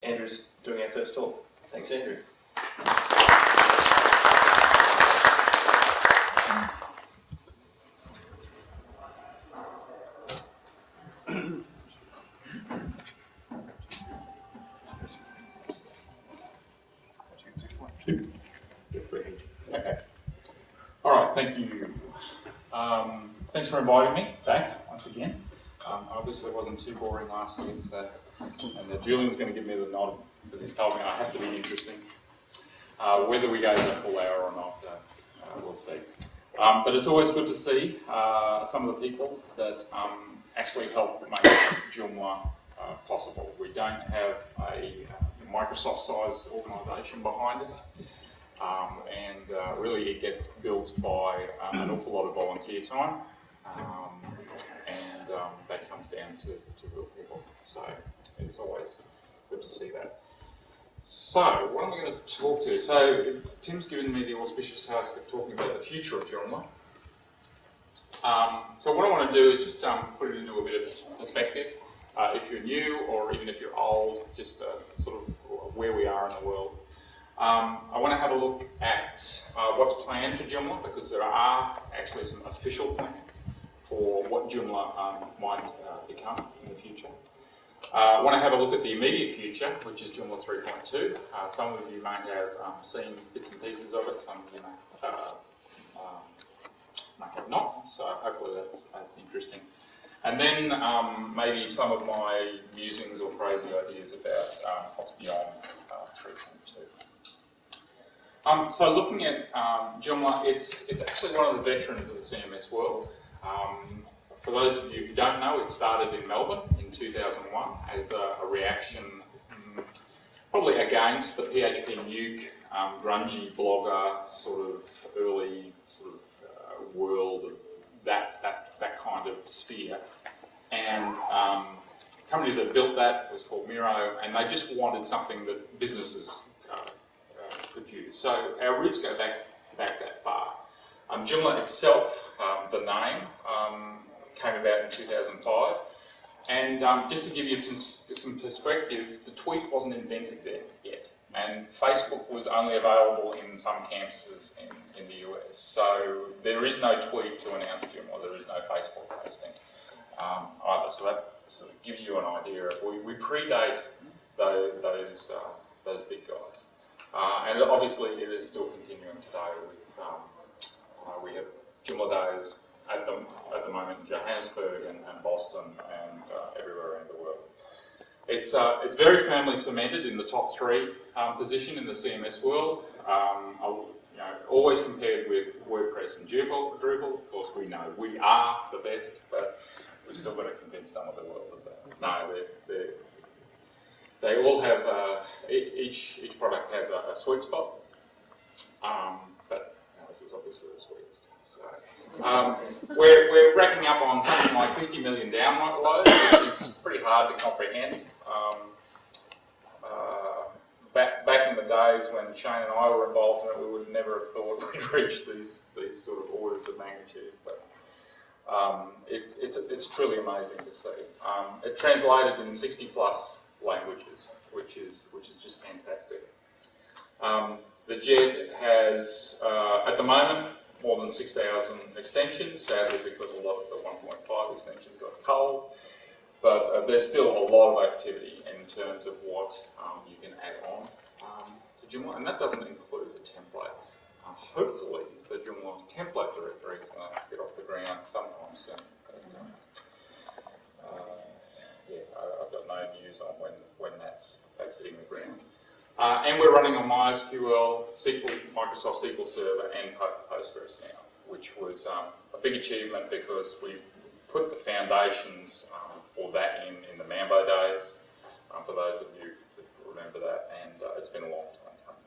Andrew's doing our first talk. Thanks, Andrew. Okay. All right, thank you. Thanks for inviting me back once again. Obviously, it wasn't too boring last year, so, and Julian's going to give me the nod because he's told me I have to be interesting. Whether we go to the full hour or not, we'll see. But it's always good to see some of the people that actually help make Joomla possible. We don't have a Microsoft-sized organisation behind us, and really it gets built by an awful lot of volunteer time, and that comes down to real people. So it's always good to see that. So, what am I going to talk to? So, Tim's given me the auspicious task of talking about the future of Joomla. So what I want to do is just put it into a bit of perspective. If you're new or even if you're old, just sort of where we are in the world. I want to have a look at what's planned for Joomla, because there are actually some official plans for what Joomla might become in the future. I want to have a look at the immediate future, which is Joomla 3.2. Some of you may have seen bits and pieces of it, some of you may have not, so hopefully that's interesting. And then maybe some of my musings or crazy ideas about what's beyond 3.2. So looking at Joomla, it's actually one of the veterans of the CMS world. For those of you who don't know, it started in Melbourne in 2001 as a reaction probably against the PHP nuke, grungy blogger sort of early sort of world of that kind of sphere. And the company that built that was called Miro, and they just wanted something that businesses could use. So our roots go back that far. Joomla itself, the name, came about in 2005, and just to give you some perspective, the tweet wasn't invented there yet, and Facebook was only available in some campuses in the US, so there is no tweet to announce Joomla, there is no Facebook posting either, so that sort of gives you an idea of, we predate those big guys. And obviously it is still continuing today with, we have JoomlaDay at the moment in Johannesburg and Boston and everywhere around the world. It's very firmly cemented in the top 3 position in the CMS world. Always compared with WordPress and Drupal. Of course, we know we are the best, but we've still got to convince some of the world of that. No, they all have each product has a sweet spot, but this is obviously the sweetest. So, we're racking up on something like 50 million downloads, which is pretty hard to comprehend. Back in the days when Shane and I were involved in it, we would never have thought we'd reach these sort of orders of magnitude. But it's truly amazing to see. It translated in 60+ languages, which is just fantastic. The JED has, at the moment, more than 6,000 extensions, sadly because a lot of the 1.5 extensions got cold, but there's still a lot of activity in terms of what you can add on to Joomla, and that doesn't include the templates. Hopefully the Joomla template directory is going to get off the ground sometime soon. I've got no news on when that's hitting the ground. And we're running on MySQL, Microsoft SQL Server, and Postgres now, which was a big achievement because we put the foundations for that in the Mambo days, for those of you who remember that, and it's been a long time coming.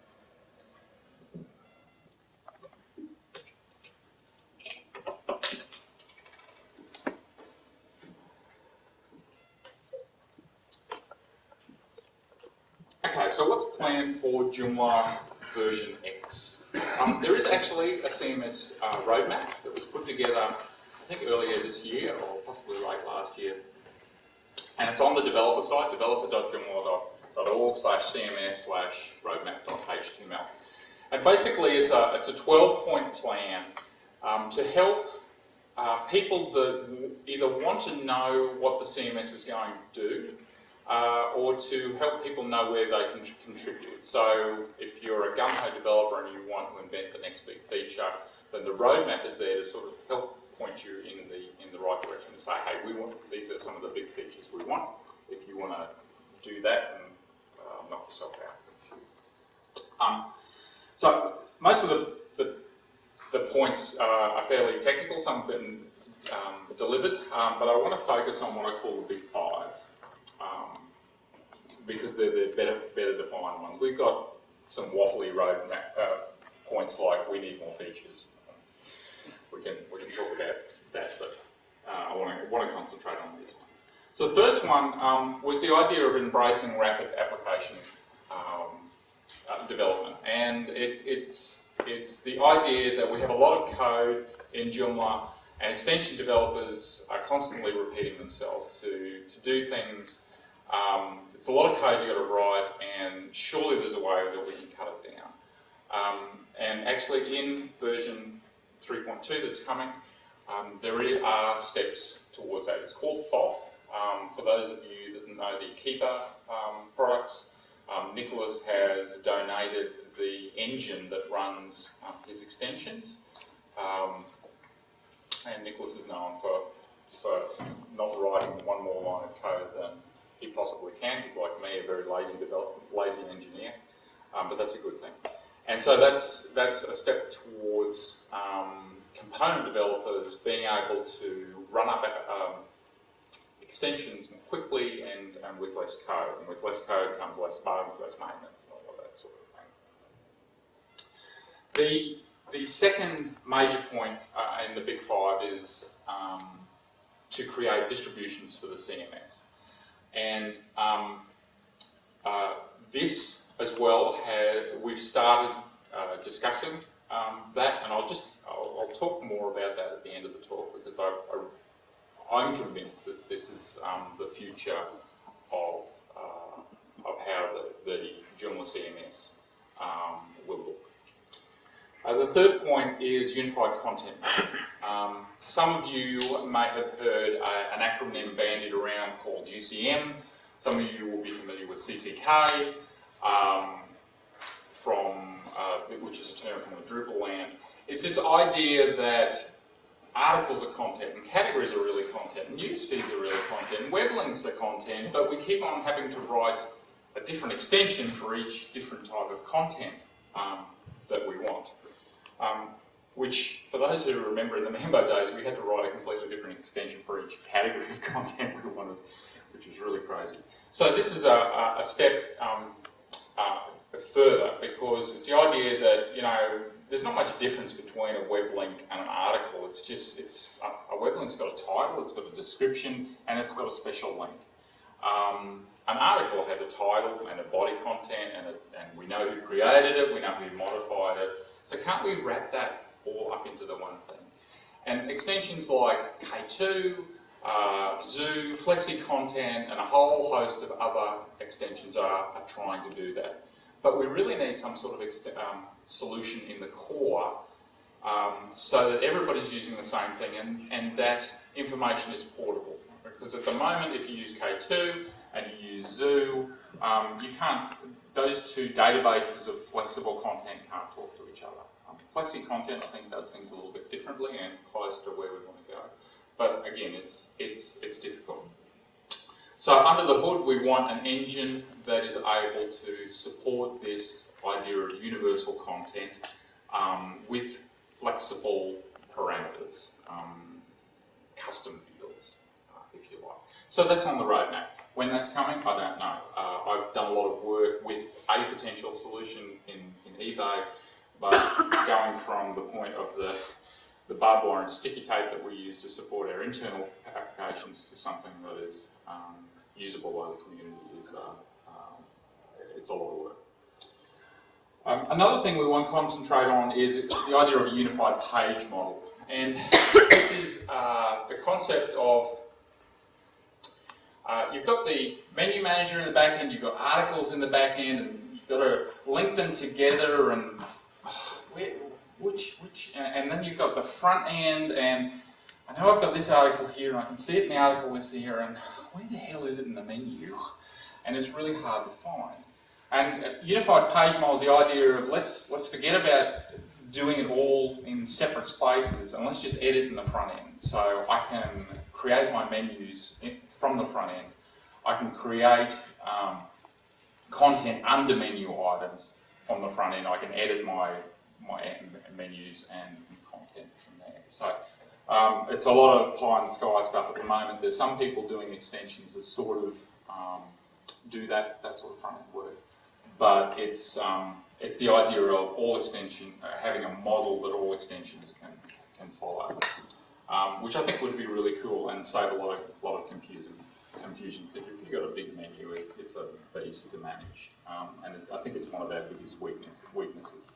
Okay, so what's planned for Joomla version X? There is actually a CMS roadmap that was put together, I think earlier this year, or possibly late last year. And it's on the developer site, developer.joomla.com. joomla.org/cms/roadmap.html. And basically it's a 12-point plan to help people that either want to know what the CMS is going to do or to help people know where they can contribute. So if you're a gung-ho developer and you want to invent the next big feature, then the roadmap is there to sort of help point you in the right direction and say, hey, these are some of the big features we want. If you want to do that, then knock yourself out. So most of the points are fairly technical. Some have been delivered, but I want to focus on what I call the big five because they're better defined ones. We've got some waffly roadmap points like we need more features. We can talk about that, but I want to concentrate on these ones. So the first one was the idea of embracing rapid application development, and it's the idea that we have a lot of code in Joomla, and extension developers are constantly repeating themselves to do things. It's a lot of code you've got to write, and surely there's a way that we can cut it down. And actually, in version 3.2 that's coming, there are steps towards that. It's called FOF. For those of you that know the Keeper products, Nicholas has donated the engine that runs his extensions. And Nicholas is known for not writing one more line of code than he possibly can. He's like me, a very lazy engineer, but that's a good thing. And so that's a step towards component developers being able to run up extensions more quickly and with less code. And with less code comes less bugs, less maintenance, and all of that sort of thing. The second major point in the big five is to create distributions for the CMS. And this as well, we've started discussing that, and I'll talk more about that at the end of the talk because I'm convinced that this is the future of how the Joomla CMS will look. The third point is unified content. Some of you may have heard an acronym bandied around called UCM. Some of you will be familiar with CCK, which is a term from the Drupal land. It's this idea that articles are content, and categories are really content, and news feeds are really content, and web links are content, but we keep on having to write a different extension for each different type of content that we want. Which, for those who remember in the Mambo days, we had to write a completely different extension for each category of content we wanted, which was really crazy. So this is a step further, because it's the idea that, you know, there's not much difference between a web link and an article. It's just, a web link's got a title, it's got a description, and it's got a special link. An article has a title and a body content, and we know who created it, we know who modified it. So can't we wrap that all up into the one thing? And extensions like K2, Zoo, Flexi Content, and a whole host of other extensions are trying to do that. But we really need some sort of solution in the core so that everybody's using the same thing and that information is portable. Because at the moment, if you use K2 and you use Zoo, those two databases of flexible content can't talk to each other. Flexi Content, I think, does things a little bit differently and close to where we want to go. But again, it's difficult. So under the hood, we want an engine that is able to support this idea of universal content with flexible parameters, custom fields, if you like. So that's on the roadmap. When that's coming, I don't know. I've done a lot of work with a potential solution in eBay, but going from the point of the barbed wire and sticky tape that we use to support our internal applications to something that is usable by the community is it's a lot of work. Another thing we want to concentrate on is the idea of a unified page model, and this is the concept of you've got the menu manager in the back end, you've got articles in the back end, and you've got to link them together, and and then you've got the front end, and I know I've got this article here, and I can see it in the article list here, and where the hell is it in the menu? And it's really hard to find. And unified page model is the idea of let's forget about doing it all in separate spaces, and let's just edit in the front end. So I can create my menus from the front end. I can create content under menu items from the front end. I can edit my menus and content from there. So it's a lot of pie in the sky stuff at the moment. There's some people doing extensions that sort of do that sort of front end work, but it's the idea of all extension having a model that all extensions can follow, which I think would be really cool and save a lot of confusion. Because if you've got a big menu, it's a beast to manage, and I think it's one of our biggest weaknesses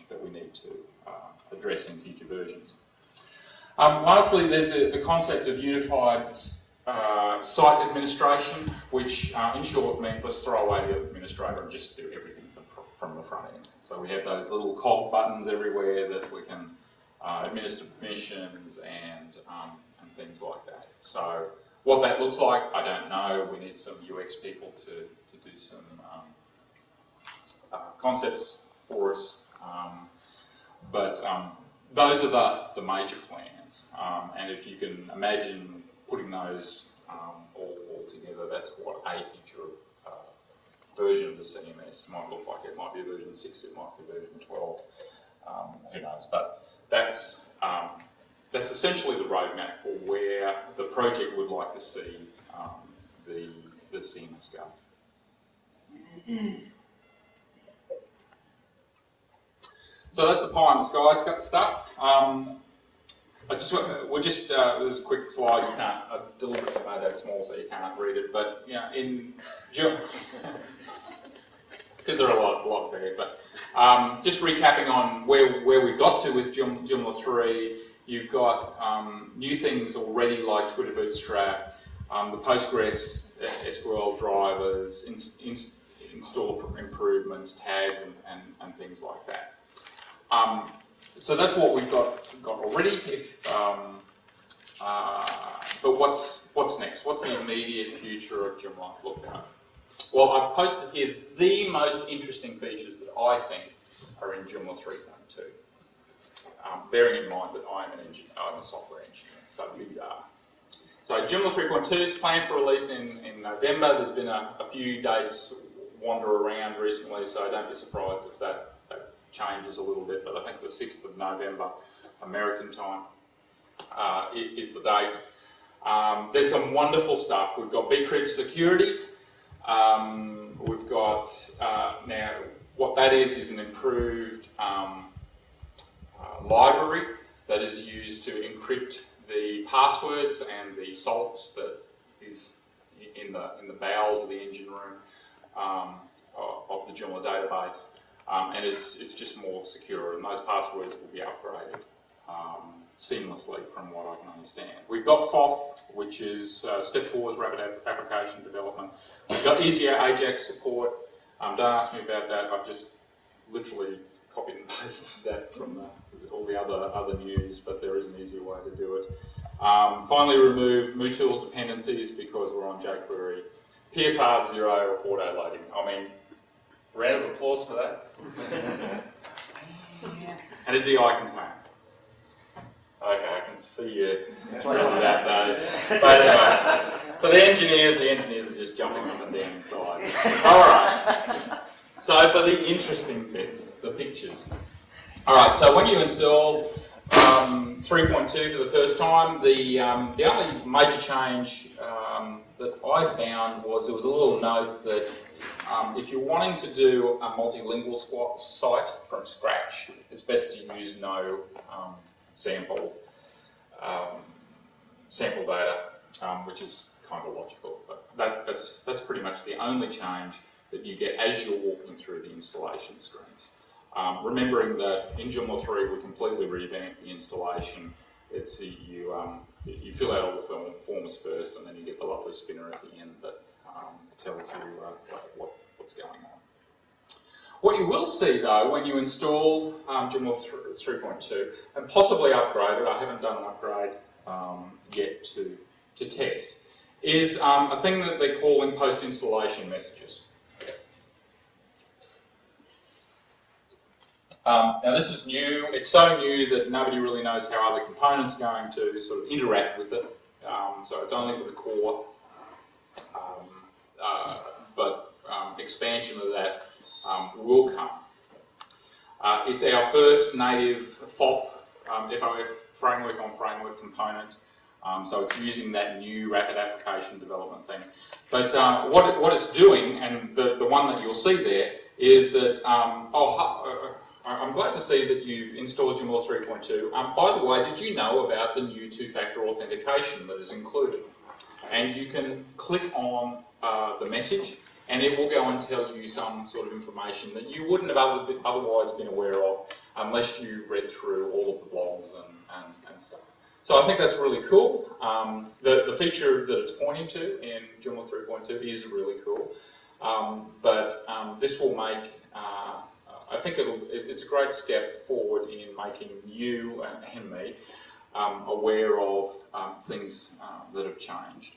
that we need to address in future versions. Lastly, there's the concept of unified site administration, which in short means let's throw away the administrator and just do everything from the front end. So we have those little cog buttons everywhere that we can administer permissions and things like that. So what that looks like, I don't know. We need some UX people to do some concepts for us. But those are the major plans. And if you can imagine putting those all together, that's what a future version of the CMS might look like. It might be version 6, it might be version 12, who knows. But that's essentially the roadmap for where the project would like to see the CMS go. So that's the pie in the sky stuff. There's a quick slide. You can't. I deliberately made that small so you can't read it. But in because there are a lot there. But just recapping on where we got to with Joomla 3, you've got new things already like Twitter Bootstrap, the Postgres SQL drivers, install improvements, tags, and things like that. So that's what we've got already. But what's next? What's the immediate future of Joomla look like? Well, I've posted here the most interesting features that I think are in Joomla 3.2. Bearing in mind that I'm a software engineer, so these are. So Joomla 3.2 is planned for release in November. There's been a few dates wander around recently, so don't be surprised if that changes a little bit, but I think the 6th of November, American time, is the date. There's some wonderful stuff. We've got bcrypt security. We've got, now, what that is an improved library that is used to encrypt the passwords and the salts that is in the bowels of the engine room of the Joomla database. And it's just more secure, and those passwords will be upgraded seamlessly from what I can understand. We've got FOF, which is Step Towards Rapid Application Development. We've got easier Ajax support. Don't ask me about that. I've just literally copied and pasted that from all the other news, but there is an easier way to do it. Finally, remove MooTools dependencies because we're on jQuery. PSR 0 auto loading. I mean, round of applause for that. And a DI container. Okay, I can see you thrilled about those. But anyway, for the engineers are just jumping up and down inside. Alright, so for the interesting bits, the pictures. Alright, so when you install 3.2 for the first time, the only major change that I found was there was a little note that if you're wanting to do a multilingual site from scratch, it's best to use no sample data, which is kind of logical. But that's pretty much the only change that you get as you're walking through the installation screens. Remembering that in Joomla 3 we completely revamped the installation it's you fill out all the forms first, and then you get the lovely spinner at the end that tells you what's going on. What you will see though when you install Joomla 3.2 and possibly upgrade it, I haven't done an upgrade yet to test, is a thing that they're calling post-installation messages. Now this is new. It's so new that nobody really knows how other components are going to sort of interact with it. So it's only for the core, but expansion of that will come. It's our first native FOF framework on framework component. So it's using that new rapid application development thing. But what it's doing, and the one that you'll see there, is that, I'm glad to see that you've installed Joomla 3.2. By the way, did you know about the new two-factor authentication that is included? And you can click on the message, and it will go and tell you some sort of information that you wouldn't have otherwise been aware of unless you read through all of the blogs and stuff. So I think that's really cool. The feature that it's pointing to in Joomla 3.2 is really cool. But this will make, I think it's a great step forward in making you and me aware of things that have changed.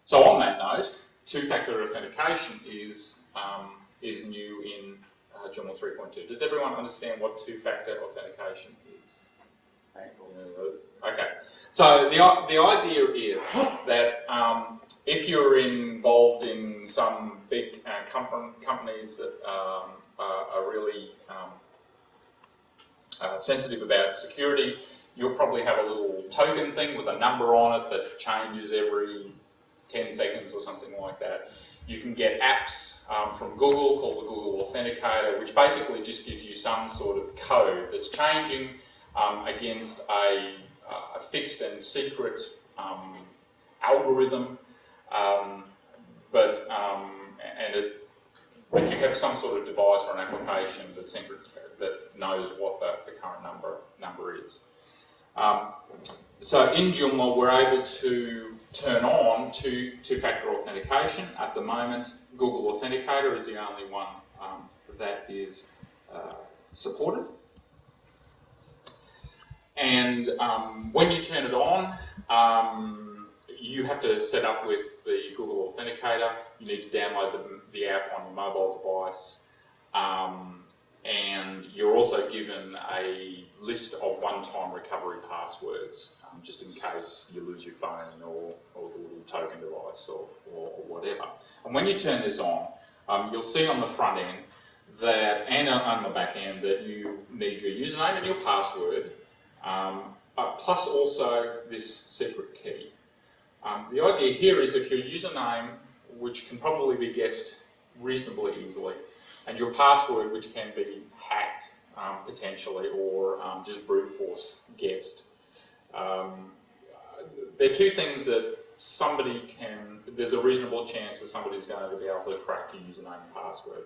So on that note, two-factor authentication is new in Joomla 3.2. Does everyone understand what two-factor authentication is? Okay, so the idea is that if you're involved in some big companies that are really sensitive about security, you'll probably have a little token thing with a number on it that changes every 10 seconds or something like that. You can get apps from Google called the Google Authenticator, which basically just gives you some sort of code that's changing against a fixed and secret algorithm, if you have some sort of device or an application that knows what the current number is. So in Joomla, we're able to turn on two-factor authentication. At the moment, Google Authenticator is the only one that is supported. And when you turn it on, you have to set up with the Google Authenticator. You need to download the app on your mobile device. And you're also given a list of one-time recovery passwords, just in case you lose your phone or the little token device or whatever. And when you turn this on, you'll see on the front end that, and on the back end, that you need your username and your password, plus also this secret key. The idea here is if your username, which can probably be guessed reasonably easily, and your password, which can be hacked potentially, or just brute force guessed. There are two things that there's a reasonable chance that somebody's going to be able to crack your username and password.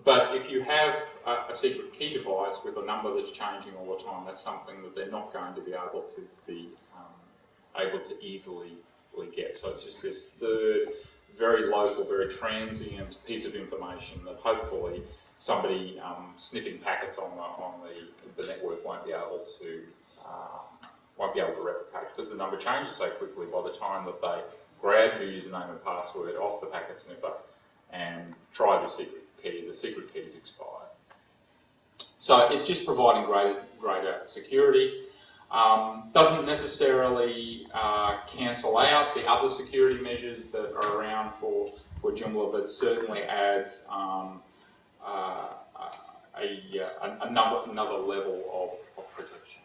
But if you have a secret key device with a number that's changing all the time, that's something that they're not going to be able to easily get. So it's just this third, very local, very transient piece of information that hopefully somebody sniffing packets on the network won't be able to replicate, because the number changes so quickly by the time that they grab your username and password off the packet sniffer and try the secret key. The secret key is expired. So it's just providing greater security. Doesn't necessarily cancel out the other security measures that are around for Joomla, but certainly adds another level of protection.